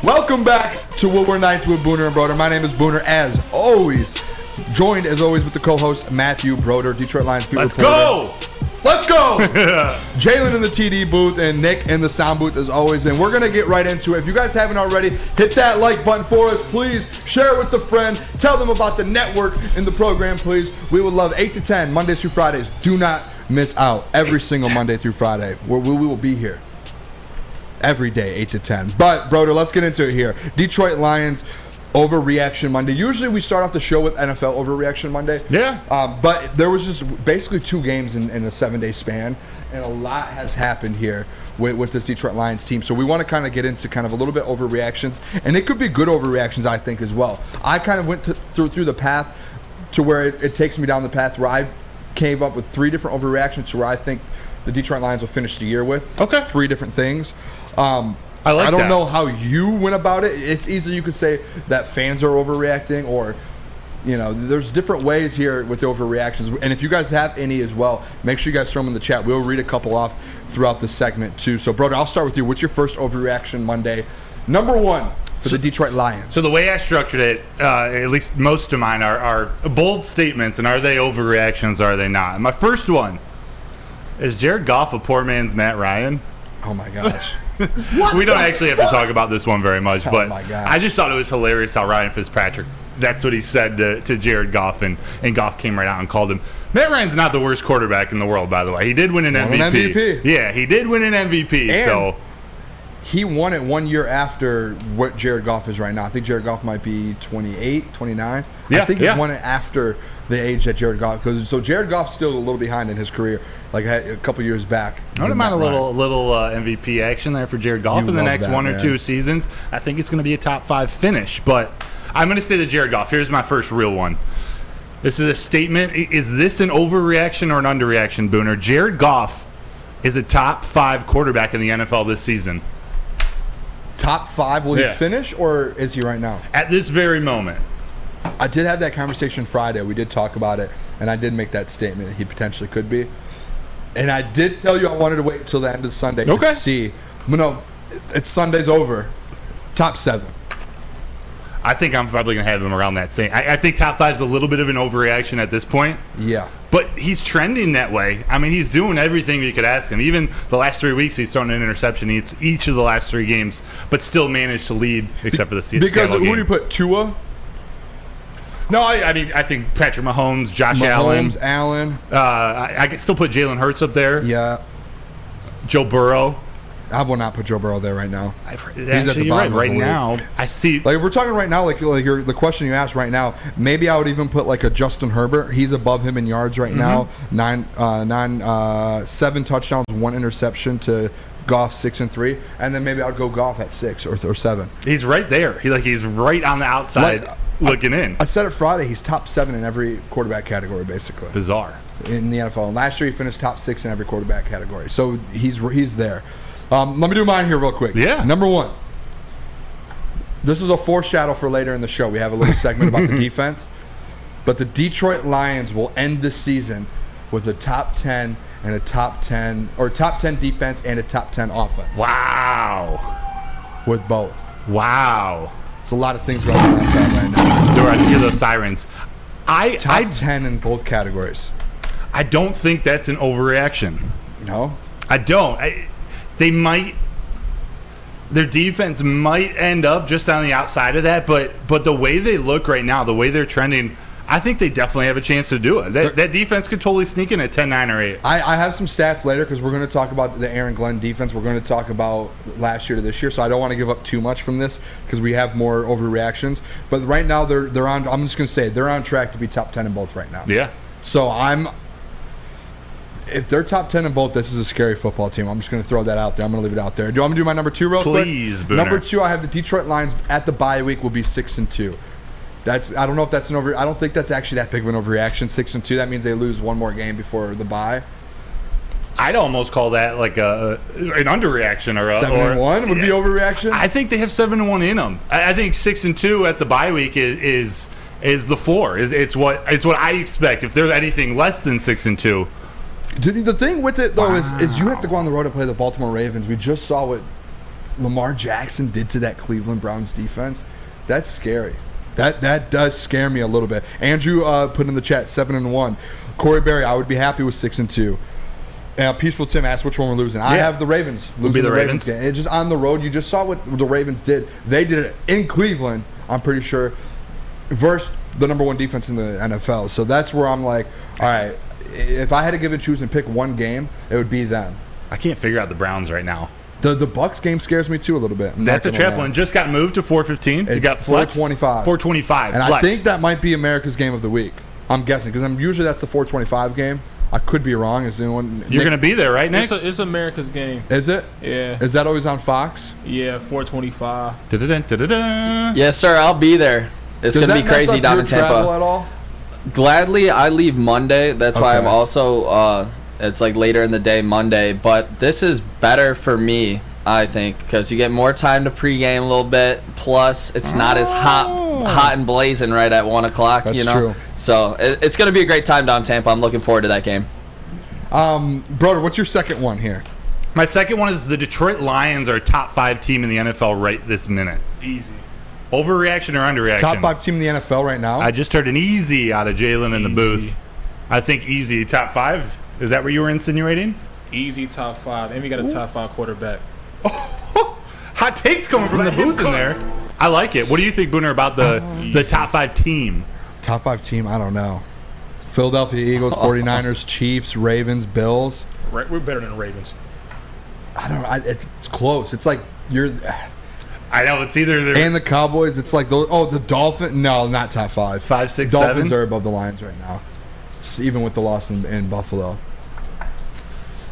Welcome back to Woodward Nights with Booner and Broder. My name is Booner, as always. Joined, as always, with the co-host, Matthew Broder, Detroit Lions beat reporter. Let's go! Jalen in the TD booth and Nick in the sound booth, as always. And we're going to get right into it. If you guys haven't already, hit that like button for us. Please share it with a friend. Tell them about the network in the program, please. We would love 8 to 10, Mondays through Fridays. Do not miss out every single Monday through Friday. We will be here every day, 8 to 10. But, Broder, let's get into it here. Detroit Lions Overreaction Monday. Usually we start off the show with NFL Overreaction Monday. Yeah. But there was just basically 2 games in a 7-day span, and a lot has happened here with this Detroit Lions team. So we want to kind of get into kind of a little bit overreactions, and it could be good overreactions, I think, as well. I kind of went through the path to where it takes me down the path where I came up with 3 different overreactions to where I think the Detroit Lions will finish the year with. Okay. 3 different things. I don't know how you went about it. It's easy, you could say that fans are overreacting, or, you know, there's different ways here with the overreactions. And if you guys have any as well, make sure you guys throw them in the chat. We'll read a couple off throughout the segment too. So, Broder, I'll start with you. What's your first overreaction Monday? Number 1 for the Detroit Lions. So the way I structured it, at least most of mine are bold statements, and are they overreactions, or are they not? My first one is Jared Goff a poor man's Matt Ryan? Oh my gosh. We don't actually have to talk about this one very much, but my gosh. I just thought it was hilarious how Ryan Fitzpatrick, that's what he said to Jared Goff, and Goff came right out and called him. Matt Ryan's not the worst quarterback in the world, by the way. He did win an MVP. Yeah, he did win an MVP. And so he won it 1 year after what Jared Goff is right now. I think Jared Goff might be 28, 29. Yeah, I think he won it after the age that Jared Goff. So Jared Goff's still a little behind in his career, like a couple years back. I wouldn't mind a little MVP action there for Jared Goff in the next 1 or 2 seasons. I think it's going to be a top 5 finish, but I'm going to say to Jared Goff. Here's my first real one. This is a statement. Is this an overreaction or an underreaction, Booner? Jared Goff is a top 5 quarterback in the NFL this season. Top 5? Will he finish, or is he right now? At this very moment. I did have that conversation Friday. We did talk about it, and I did make that statement that he potentially could be. And I did tell you I wanted to wait until the end of Sunday to see. No, it's Sunday's over. Top 7. I think I'm probably going to have him around that same. I think top 5 is a little bit of an overreaction at this point. Yeah. But he's trending that way. I mean, he's doing everything you could ask him. Even the last 3 weeks, he's thrown an interception each of the last 3 games, but still managed to lead, except for the Seattle game. Because who do you put, Tua? No, I mean, I think Patrick Mahomes, Josh Allen. I could still put Jalen Hurts up there. Yeah. Joe Burrow. I will not put Joe Burrow there right now. He's at the bottom right now. I see. Like, if we're talking right now, like the question you asked right now, maybe I would even put like a Justin Herbert. He's above him in yards right now. 7 touchdowns, 1 interception to Goff 6 and 3, and then maybe I'd go Goff at 6 or 7. He's right there. He's right on the outside looking in. I said it Friday. He's top 7 in every quarterback category, basically. Bizarre in the NFL. And last year he finished top 6 in every quarterback category. So he's there. Let me do mine here real quick. Yeah. Number 1. This is a foreshadow for later in the show. We have a little segment about the defense. But the Detroit Lions will end the season with a top 10 and a top 10, or top 10 defense and a top 10 offense. Wow. With both. Wow. It's a lot of things going on outside right now. There, I hear those sirens. Top 10 in both categories. I don't think that's an overreaction. No? I don't. Their defense might end up just on the outside of that, but the way they look right now, the way they're trending, I think they definitely have a chance to do it. That defense could totally sneak in at 10-9 or 8. I have some stats later because we're going to talk about the Aaron Glenn defense. We're going to talk about last year to this year, so I don't want to give up too much from this because we have more overreactions. But right now they're on. I'm just going to say they're on track to be top 10 in both right now. Yeah. So if they're top 10 in both, this is a scary football team. I'm just going to throw that out there. I'm going to leave it out there. Do you want me to do my number 2 real quick? Please, Booner. Number 2, I have the Detroit Lions at the bye week will be 6 and 2. I don't know if that's I don't think that's actually that big of an overreaction. 6 and 2. That means they lose 1 more game before the bye. I'd almost call that like an underreaction or 7-1 would be overreaction. I think they have 7-1 in them. I think 6-2 at the bye week is the floor. It's what I expect. If there's anything less than 6-2. The thing with it though is you have to go on the road to play the Baltimore Ravens. We just saw what Lamar Jackson did to that Cleveland Browns defense, that's scary. That does scare me a little bit. Andrew put in the chat 7-1. Corey Berry, I would be happy with 6-2. Peaceful Tim asked which one we're losing. I have the Ravens. Would be the Ravens game. It's just on the road. You just saw what the Ravens did. They did it in Cleveland, I'm pretty sure, versus the number one defense in the NFL. So that's where I'm like, all right, if I had to give and choose and pick one game, it would be them. I can't figure out the Browns right now. The Bucks game scares me too a little bit. That's a trap one. Just got moved to 4:15. You got 4:25. 4:25. And I think that might be America's game of the week. I'm guessing because usually that's the 4:25 game. I could be wrong. Is anyone? You're going to be there, right, Nick? It's America's game. Is it? Yeah. Is that always on Fox? Yeah, 4:25. Yes, sir. I'll be there. It's going to be crazy down in Tampa. Travel at all? Gladly, I leave Monday. That's why I'm also. It's like later in the day Monday, but this is better for me, I think, because you get more time to pregame a little bit. Plus, it's not as hot and blazing right at 1 o'clock. That's you know, true. So it's going to be a great time down in Tampa. I'm looking forward to that game. Brother, what's your second one here? My second one is the Detroit Lions are a top 5 team in the NFL right this minute. Easy. Overreaction or underreaction? Top 5 team in the NFL right now. I just heard an easy out of Jalen in the booth. I think easy top 5. Is that what you were insinuating? Easy top 5. And we got a top 5 quarterback. Hot takes coming from the booth in there. I like it. What do you think, Booner, about the top 5 team? Top 5 team, I don't know. Philadelphia Eagles, 49ers, Chiefs, Ravens, Bills. Right, we're better than the Ravens. I don't know. It's close. It's like you're. I know it's either and the Cowboys. It's like those. Oh, the Dolphins. No, not top 5. 5, 6, Dolphins 7? are above the Lions right now, even with the loss in Buffalo.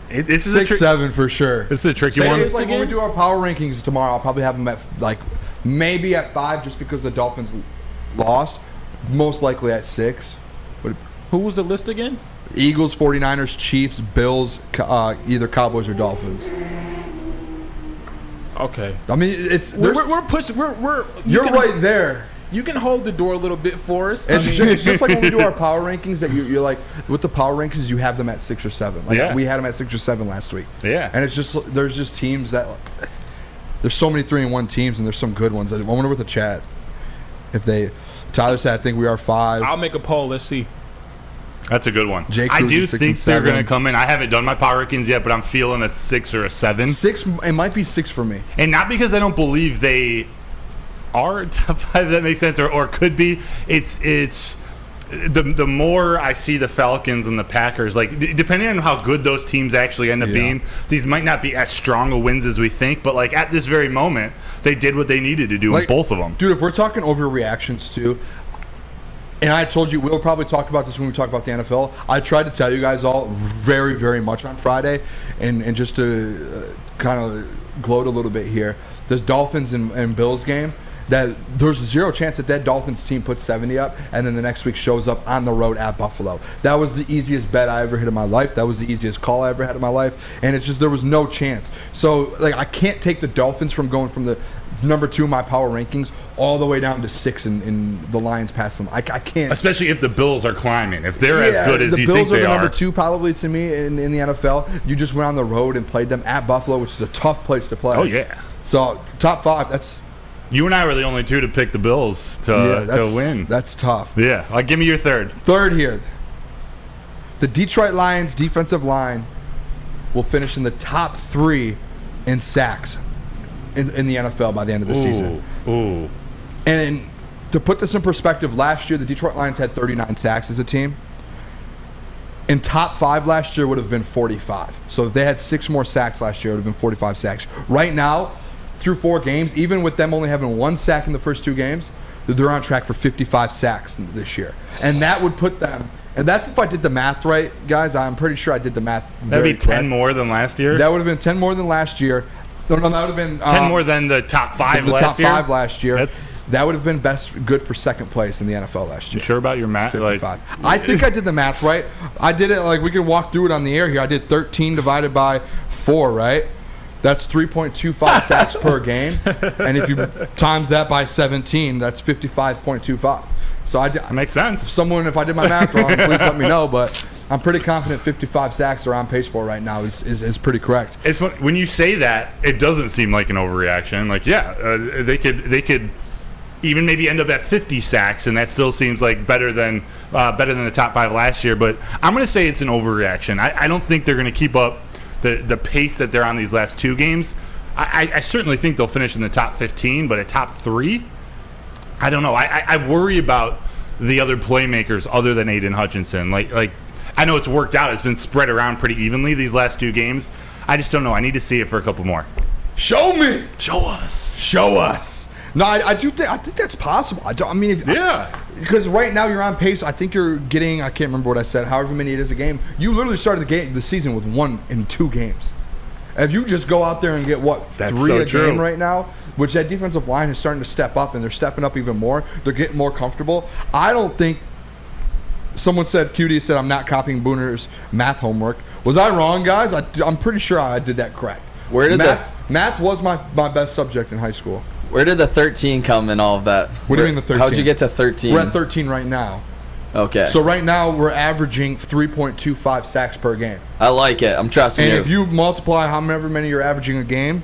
This is 6, 7 for sure. This is a tricky one. It's like when we do our power rankings tomorrow, I'll probably have them at like maybe at 5 just because the Dolphins lost. Most likely at 6. Who was the list again? Eagles, 49ers, Chiefs, Bills, either Cowboys or Dolphins. Okay. I mean, it's we're pushing. You're right there. You can hold the door a little bit for us. It's just like when we do our power rankings that you're like, with the power rankings, you have them at 6 or 7. Like we had them at 6 or 7 last week. Yeah. And it's just, there's just teams that, there's so many 3-1 teams and there's some good ones. I wonder with the chat if Tyler said, I think we are 5. I'll make a poll. Let's see. That's a good one. I do think they're going to come in. I haven't done my power rankings yet, but I'm feeling a 6 or a 7. 6, it might be 6 for me. And not because I don't believe they are top 5, that makes sense, or could be. It's the more I see the Falcons and the Packers, like depending on how good those teams actually end up being, these might not be as strong of wins as we think, but like at this very moment, they did what they needed to do in both of them. Dude, if we're talking overreactions too, and I told you we'll probably talk about this when we talk about the NFL. I tried to tell you guys all very, very much on Friday, and just to kind of gloat a little bit here, the Dolphins and Bills game, that there's zero chance that Dolphins team puts 70 up and then the next week shows up on the road at Buffalo. That was the easiest bet I ever hit in my life. That was the easiest call I ever had in my life. And it's just, there was no chance. So, like, I can't take the Dolphins from going from the number 2 in my power rankings all the way down to 6 and the Lions pass them. I can't. Especially if the Bills are climbing. If they're as good as you think they are. The Bills are the number 2 probably to me in the NFL. You just went on the road and played them at Buffalo, which is a tough place to play. Oh, yeah. So, top 5, that's... You and I were the only 2 to pick the Bills to win. That's tough. Yeah. Give me your third. Third here. The Detroit Lions defensive line will finish in the top 3 in sacks in the NFL by the end of the season. Ooh. And to put this in perspective, last year the Detroit Lions had 39 sacks as a team. In top 5 last year would have been 45. So if they had 6 more sacks last year, it would have been 45 sacks. Right now, through 4 games, even with them only having 1 sack in the first 2 games, they're on track for 55 sacks this year. And that would put them, and that's if I did the math right, guys. I'm pretty sure I did the math That'd be 10 more than last year? That would have been 10 more than last year. No, that would have been 10 more than the top 5 last year? The top 5 last year. That would have been good for second place in the NFL last year. You sure about your math? 55. I think I did the math right. I did it, like, we can walk through it on the air here. I did 13 divided by 4, right? That's 3.25 sacks per game. And if you times that by 17, that's 55.25. So that makes sense. If I did my math wrong, please let me know. But I'm pretty confident 55 sacks they're on pace for right now is pretty correct. It's when you say that, it doesn't seem like an overreaction. Like, they could even maybe end up at 50 sacks, and that still seems like better than the top 5 last year. But I'm going to say it's an overreaction. I don't think they're going to keep up the pace that they're on these last 2 games. I certainly think they'll finish in the top 15, but a top 3, I don't know. I worry about the other playmakers other than Aiden Hutchinson. Like I know it's worked out. It's been spread around pretty evenly these last 2 games. I just don't know. I need to see it for a couple more. Show me. Show us. Show us. No, I think that's possible. Because right now you're on pace. I think you're getting, I can't remember what I said, however many it is a game. You literally started the season with 1 in 2 games. If you just go out there and get, That's 3 so a true. game right now, which that defensive line is starting to step up, and they're stepping up even more. They're getting more comfortable. I don't think someone said, QD said, I'm not copying Booner's math homework. Was I wrong, guys? I'm pretty sure I did that correct. Where did math was my best subject in high school. Where did the 13 come in all of that? What do you mean the 13? How'd you get to 13? We're at 13 right now. Okay. So right now we're averaging 3.25 sacks per game. I like it. I'm trusting you. And if you multiply however many you're averaging a game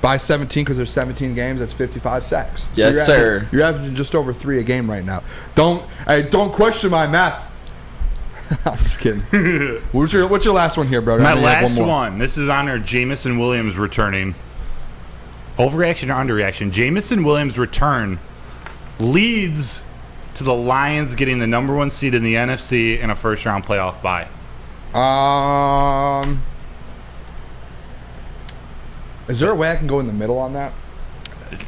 by 17, because there's 17 games, that's 55 sacks. So Yes, sir. You're averaging just over 3 a game right now. Don't question my math. I'm just kidding. What's your last one here, brother? My last one. This is on our Jamison Williams returning. Overreaction or underreaction? Jamison Williams' return leads to the Lions getting the number 1 seed in the NFC and a first-round playoff bye. Is there a way I can go in the middle on that?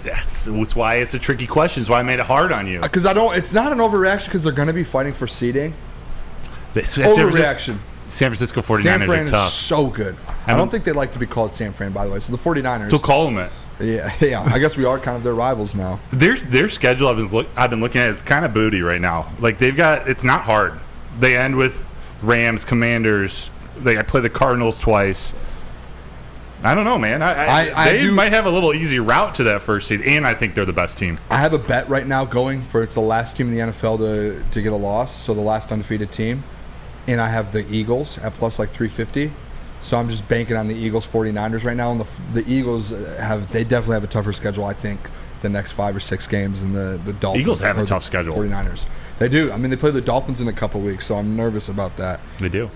That's why it's a tricky question. That's why I made it hard on you. Because it's not an overreaction because they're going to be fighting for seeding. Overreaction. San Francisco 49ers San Fran are tough. is so good. I don't think they like to be called San Fran, by the way. So the 49ers. So call them it. Yeah. I guess we are kind of their rivals now. Their schedule I've been looking at, it's kind of booty right now. Like it's not hard. They end with Rams, Commanders. They play the Cardinals twice. I don't know, man. They might have a little easy route to that first seed, and I think they're the best team. I have a bet right now going for it's the last team in the NFL to get a loss, so the last undefeated team. And I have the Eagles at plus like 350. So I'm just banking on the Eagles 49ers right now. And the Eagles they definitely have a tougher schedule, I think, the next 5 or 6 games than the Dolphins. Eagles have a tough schedule. 49ers. They do. I mean, they play the Dolphins in a couple weeks, so I'm nervous about that. They do.